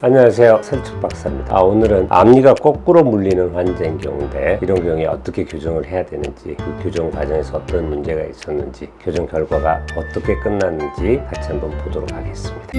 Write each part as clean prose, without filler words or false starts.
안녕하세요, 설측 박사입니다. 오늘은 앞니가 거꾸로 물리는 환자인 경우인데 이런 경우에 어떻게 교정을 해야 되는지, 그 교정 과정에서 어떤 문제가 있었는지, 교정 결과가 어떻게 끝났는지 같이 한번 보도록 하겠습니다.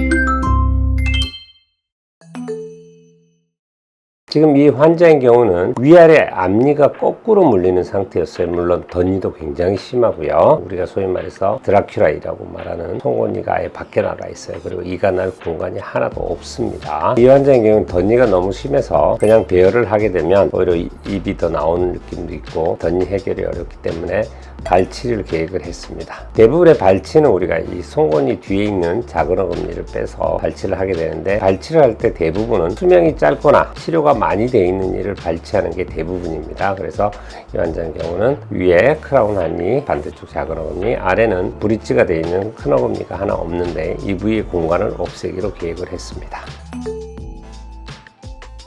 지금 이 환자인 경우는 위아래 앞니가 거꾸로 물리는 상태였어요. 물론 덧니도 굉장히 심하고요. 우리가 소위 말해서 드라큘라이라고 말하는 송곳니가 아예 밖에 나가 있어요. 그리고 이가 날 공간이 하나도 없습니다. 이 환자인 경우는 덧니가 너무 심해서 그냥 배열을 하게 되면 오히려 입이 더 나오는 느낌도 있고 덧니 해결이 어렵기 때문에 발치를 계획을 했습니다. 대부분의 발치는 우리가 이 송곳니 뒤에 있는 작은 어금니를 빼서 발치를 하게 되는데, 발치를 할 때 대부분은 수명이 짧거나 치료가 많이 되어 있는 이를 발치하는 게 대부분입니다. 그래서 이 환자의 경우는 위에 크라운 한니, 반대쪽 작은 어금니, 아래는 브릿지가 되어 있는 큰 어금니가 하나 없는데 이 부위의 공간을 없애기로 계획을 했습니다.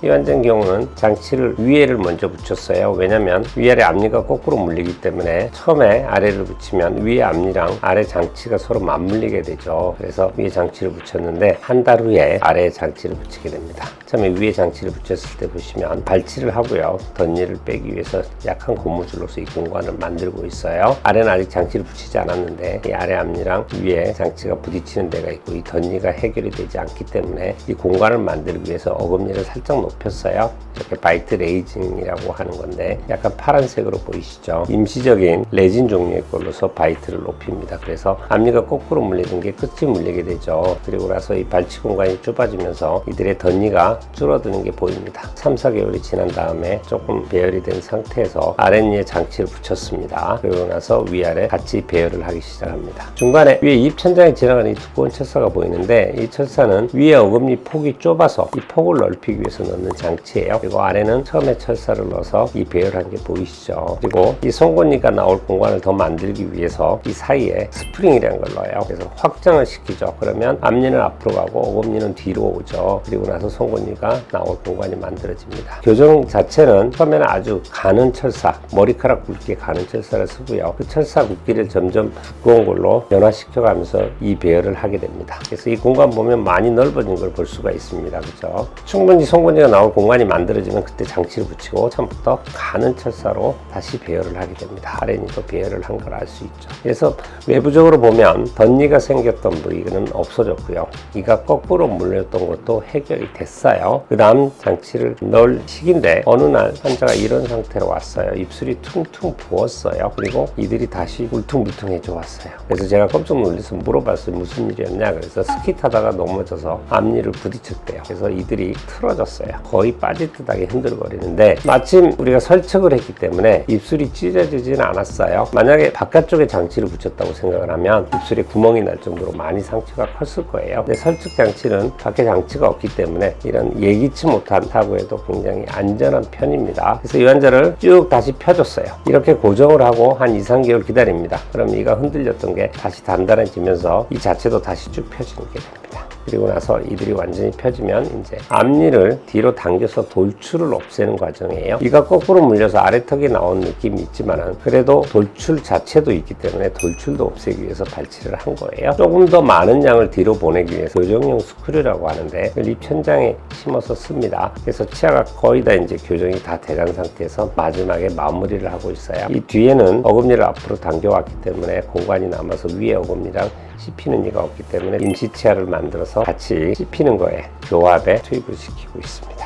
이 환자의 경우는 장치를 위에를 먼저 붙였어요. 왜냐면 위아래 앞니가 거꾸로 물리기 때문에 처음에 아래를 붙이면 위에 앞니랑 아래 장치가 서로 맞물리게 되죠. 그래서 위에 장치를 붙였는데 한 달 후에 아래에 장치를 붙이게 됩니다. 처음에 위에 장치를 붙였을 때 보시면 발치를 하고요. 덧니를 빼기 위해서 약한 고무줄로서 이 공간을 만들고 있어요. 아래는 아직 장치를 붙이지 않았는데 이 아래 앞니랑 위에 장치가 부딪히는 데가 있고 이 덧니가 해결이 되지 않기 때문에 이 공간을 만들기 위해서 어금니를 살짝 높였어요. 이렇게 바이트 레이징이라고 하는 건데 약간 파란색으로 보이시죠? 임시적인 레진 종류의 걸로서 바이트를 높입니다. 그래서 앞니가 거꾸로 물리는 게 끝이 물리게 되죠. 그리고 나서 이 발치 공간이 좁아지면서 이들의 덧니가 줄어드는 게 보입니다. 3, 4개월이 지난 다음에 조금 배열이 된 상태에서 아랫니에 장치를 붙였습니다. 그리고 나서 위아래 같이 배열을 하기 시작합니다. 중간에 위에 입 천장에 지나가는 이 두꺼운 철사가 보이는데 이 철사는 위에 어금니 폭이 좁아서 이 폭을 넓히기 위해서 넣는 장치예요. 그리고 아래는 처음에 철사를 넣어서 이 배열한 게 보이시죠. 그리고 이 송곳니가 나올 공간을 더 만들기 위해서 이 사이에 스프링이라는 걸 넣어요. 그래서 확장을 시키죠. 그러면 앞니는 앞으로 가고 어금니는 뒤로 오죠. 그리고 나서 송곳니가 나올 공간이 만들어집니다. 교정 자체는 처음에는 아주 가는 철사, 머리카락 굵기에 가는 철사를 쓰고요. 그 철사 굵기를 점점 두꺼운 걸로 변화시켜 가면서 이 배열을 하게 됩니다. 그래서 이 공간 보면 많이 넓어진 걸 볼 수가 있습니다. 그렇죠? 충분히 송곳니가 나올 공간이 만들어지면 그때 장치를 붙이고 처음부터 가는 철사로 다시 배열을 하게 됩니다. 아랫니도 배열을 한 걸 알 수 있죠. 그래서 외부적으로 보면 덧니가 생겼던 부위는 없어졌고요. 이가 거꾸로 물렸던 것도 해결이 됐어요. 그 다음 장치를 넣을 시기인데 어느 날 환자가 이런 상태로 왔어요. 입술이 퉁퉁 부었어요. 그리고 이들이 다시 울퉁불퉁해져 왔어요. 그래서 제가 깜짝 놀라서 물어봤어요. 무슨 일이었냐? 그래서 스키 타다가 넘어져서 앞니를 부딪혔대요. 그래서 이들이 틀어졌어요. 거의 빠지듯하게 흔들거리는데 마침 우리가 설측을 했기 때문에 입술이 찢어지지는 않았어요. 만약에 바깥쪽에 장치를 붙였다고 생각을 하면 입술에 구멍이 날 정도로 많이 상처가 컸을 거예요. 근데 설측 장치는 밖에 장치가 없기 때문에 이런 예기치 못한 사고에도 굉장히 안전한 편입니다. 그래서 이 환자를 쭉 다시 펴줬어요. 이렇게 고정을 하고 한 2, 3개월 기다립니다. 그럼 이가 흔들렸던 게 다시 단단해지면서 이 자체도 다시 쭉 펴지는 게 됩니다. 그리고 나서 이들이 완전히 펴지면 이제 앞니를 뒤로 당겨서 돌출을 없애는 과정이에요. 이가 거꾸로 물려서 아래턱이 나온 느낌이 있지만은 그래도 돌출 자체도 있기 때문에 돌출도 없애기 위해서 발치를 한 거예요. 조금 더 많은 양을 뒤로 보내기 위해서 교정용 스크류라고 하는데 입 천장에 심어서 씁니다. 그래서 치아가 거의 다 이제 교정이 다 돼간 상태에서 마지막에 마무리를 하고 있어요. 이 뒤에는 어금니를 앞으로 당겨왔기 때문에 공간이 남아서 위에 어금니랑 씹히는 이가 없기 때문에 임시 치아를 만들어서 같이 씹히는 거에 교합에 투입을 시키고 있습니다.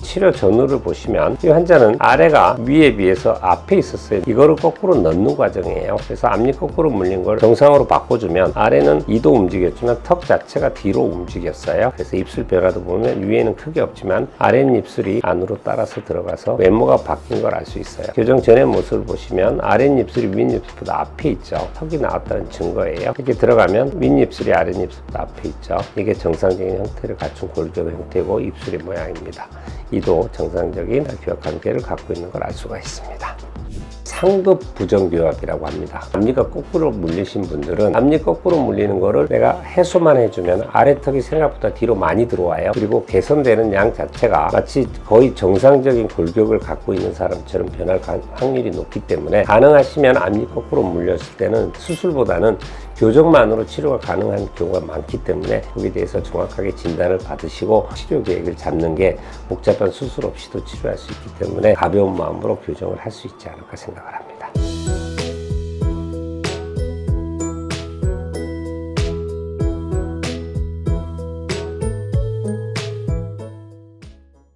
치료 전후를 보시면 이 환자는 아래가 위에 비해서 앞에 있었어요. 이거를 거꾸로 넣는 과정이에요. 그래서 앞니 거꾸로 물린 걸 정상으로 바꿔주면 아래는 이도 움직였지만 턱 자체가 뒤로 움직였어요. 그래서 입술 변화도 보면 위에는 크게 없지만 아래는 입술이 안으로 따라서 들어가서 외모가 바뀐 걸 알 수 있어요. 교정 전의 모습을 보시면 아랫입술이 윗입술보다 앞에 있죠. 턱이 나왔다는 증거예요. 이렇게 들어가면 윗입술이 아랫입술보다 앞에 있죠. 이게 정상적인 형태를 갖춘 골격 형태고 입술의 모양입니다. 이도 정상적인 교합 관계를 갖고 있는 걸 알 수가 있습니다. 상급 부정교합이라고 합니다. 앞니가 거꾸로 물리신 분들은 앞니 거꾸로 물리는 거를 내가 해소만 해주면 아래턱이 생각보다 뒤로 많이 들어와요. 그리고 개선되는 양 자체가 마치 거의 정상적인 골격을 갖고 있는 사람처럼 변할 확률이 높기 때문에 가능하시면 앞니 거꾸로 물렸을 때는 수술보다는 교정만으로 치료가 가능한 경우가 많기 때문에 여기에 대해서 정확하게 진단을 받으시고 치료 계획을 잡는 게 복잡한 수술 없이도 치료할 수 있기 때문에 가벼운 마음으로 교정을 할 수 있지 않을까 생각을 합니다.